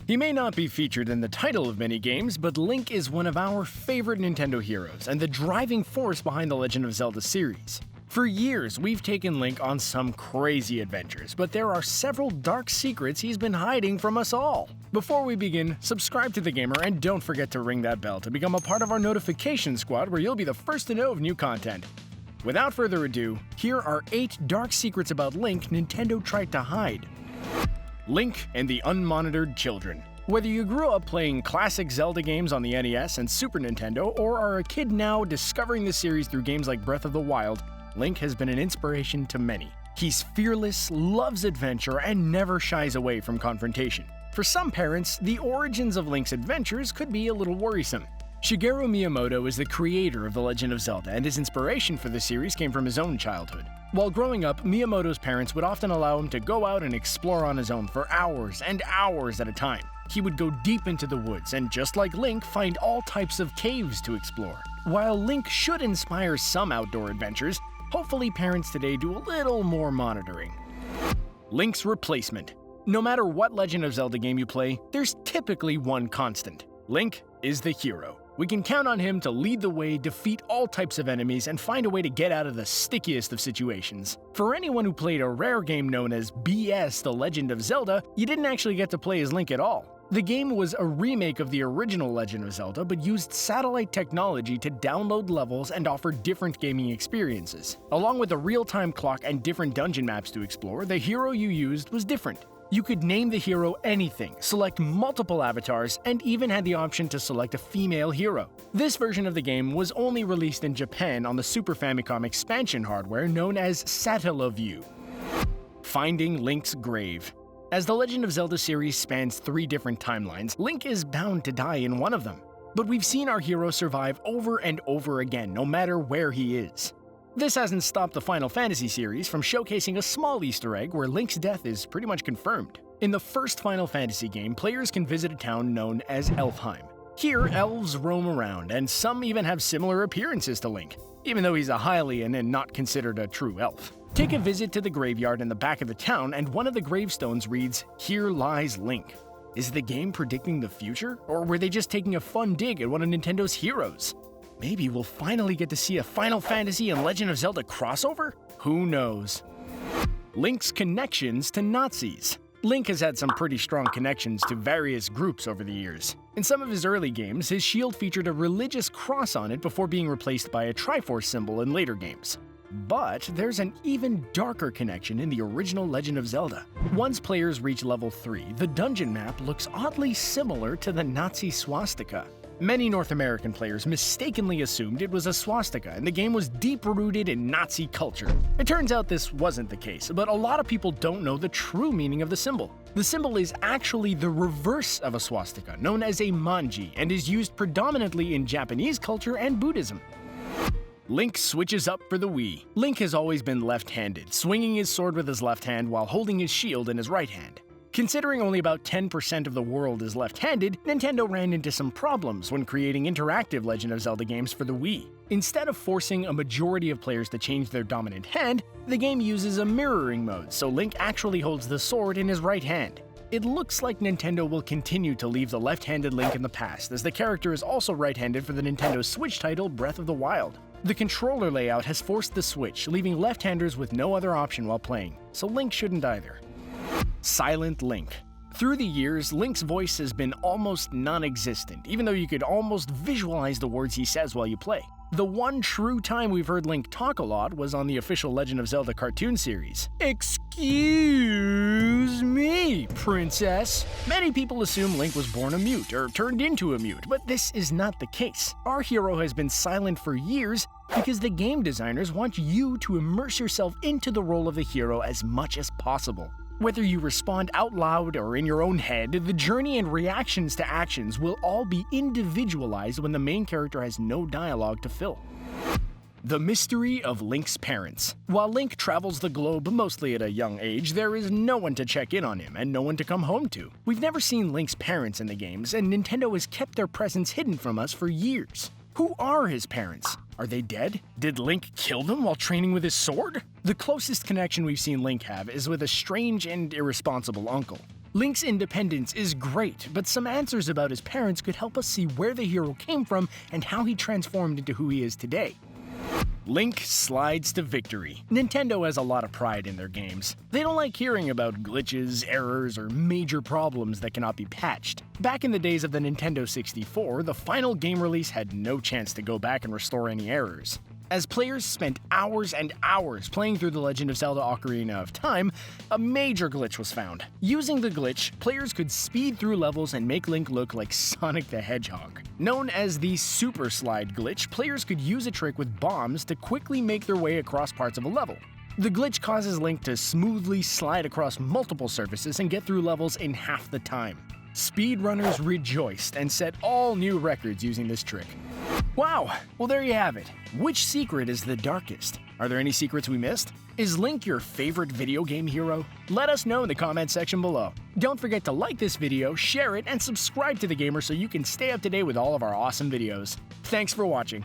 He may not be featured in the title of many games, but Link is one of our favorite Nintendo heroes and the driving force behind the Legend of Zelda series. For years, we've taken Link on some crazy adventures, but there are several dark secrets he's been hiding from us all. Before we begin, subscribe to TheGamer and don't forget to ring that bell to become a part of our notification squad where you'll be the first to know of new content. Without further ado, here are 8 dark secrets about Link Nintendo tried to hide. Link and the Unmonitored Children. Whether you grew up playing classic Zelda games on the NES and Super Nintendo, or are a kid now discovering the series through games like Breath of the Wild, Link has been an inspiration to many. He's fearless, loves adventure, and never shies away from confrontation. For some parents, the origins of Link's adventures could be a little worrisome. Shigeru Miyamoto is the creator of The Legend of Zelda, and his inspiration for the series came from his own childhood. While growing up, Miyamoto's parents would often allow him to go out and explore on his own for hours and hours at a time. He would go deep into the woods and, just like Link, find all types of caves to explore. While Link should inspire some outdoor adventures, hopefully parents today do a little more monitoring. Link's replacement. No matter what Legend of Zelda game you play, there's typically one constant. Link is the hero. We can count on him to lead the way, defeat all types of enemies, and find a way to get out of the stickiest of situations. For anyone who played a rare game known as BS The Legend of Zelda, you didn't actually get to play as Link at all. The game was a remake of the original Legend of Zelda, but used satellite technology to download levels and offer different gaming experiences. Along with a real-time clock and different dungeon maps to explore, the hero you used was different. You could name the hero anything, select multiple avatars, and even had the option to select a female hero. This version of the game was only released in Japan on the Super Famicom expansion hardware known as Satellaview. Finding Link's Grave. As the Legend of Zelda series spans 3 different timelines, Link is bound to die in one of them. But we've seen our hero survive over and over again, no matter where he is. This hasn't stopped the Final Fantasy series from showcasing a small Easter egg where Link's death is pretty much confirmed. In the first Final Fantasy game, players can visit a town known as Elfheim. Here, elves roam around, and some even have similar appearances to Link, even though he's a Hylian and not considered a true elf. Take a visit to the graveyard in the back of the town, and one of the gravestones reads, "Here lies Link." Is the game predicting the future, or were they just taking a fun dig at one of Nintendo's heroes? Maybe we'll finally get to see a Final Fantasy and Legend of Zelda crossover? Who knows? Link's connections to Nazis. Link has had some pretty strong connections to various groups over the years. In some of his early games, his shield featured a religious cross on it before being replaced by a Triforce symbol in later games. But there's an even darker connection in the original Legend of Zelda. Once players reach level 3, the dungeon map looks oddly similar to the Nazi swastika. Many North American players mistakenly assumed it was a swastika and the game was deep-rooted in Nazi culture. It turns out this wasn't the case, but a lot of people don't know the true meaning of the symbol. The symbol is actually the reverse of a swastika, known as a manji, and is used predominantly in Japanese culture and Buddhism. Link switches up for the Wii. Link has always been left-handed, swinging his sword with his left hand while holding his shield in his right hand. Considering only about 10% of the world is left-handed, Nintendo ran into some problems when creating interactive Legend of Zelda games for the Wii. Instead of forcing a majority of players to change their dominant hand, the game uses a mirroring mode, so Link actually holds the sword in his right hand. It looks like Nintendo will continue to leave the left-handed Link in the past, as the character is also right-handed for the Nintendo Switch title Breath of the Wild. The controller layout has forced the Switch, leaving left-handers with no other option while playing, so Link shouldn't either. Silent Link. Through the years, Link's voice has been almost non-existent, even though you could almost visualize the words he says while you play. The one true time we've heard Link talk a lot was on the official Legend of Zelda cartoon series. Excuse me, princess. Many people assume Link was born a mute or turned into a mute, but this is not the case. Our hero has been silent for years because the game designers want you to immerse yourself into the role of the hero as much as possible. Whether you respond out loud or in your own head, the journey and reactions to actions will all be individualized when the main character has no dialogue to fill. The mystery of Link's parents. While Link travels the globe mostly at a young age, there is no one to check in on him and no one to come home to. We've never seen Link's parents in the games, and Nintendo has kept their presence hidden from us for years. Who are his parents? Are they dead? Did Link kill them while training with his sword? The closest connection we've seen Link have is with a strange and irresponsible uncle. Link's independence is great, but some answers about his parents could help us see where the hero came from and how he transformed into who he is today. Link slides to victory. Nintendo has a lot of pride in their games. They don't like hearing about glitches, errors, or major problems that cannot be patched. Back in the days of the Nintendo 64, the final game release had no chance to go back and restore any errors. As players spent hours and hours playing through The Legend of Zelda Ocarina of Time, a major glitch was found. Using the glitch, players could speed through levels and make Link look like Sonic the Hedgehog. Known as the Super Slide glitch, players could use a trick with bombs to quickly make their way across parts of a level. The glitch causes Link to smoothly slide across multiple surfaces and get through levels in half the time. Speedrunners rejoiced and set all new records using this trick. Wow, well there you have it. Which secret is the darkest? Are there any secrets we missed? Is Link your favorite video game hero? Let us know in the comment section below. Don't forget to like this video, share it, and subscribe to TheGamer so you can stay up to date with all of our awesome videos. Thanks for watching.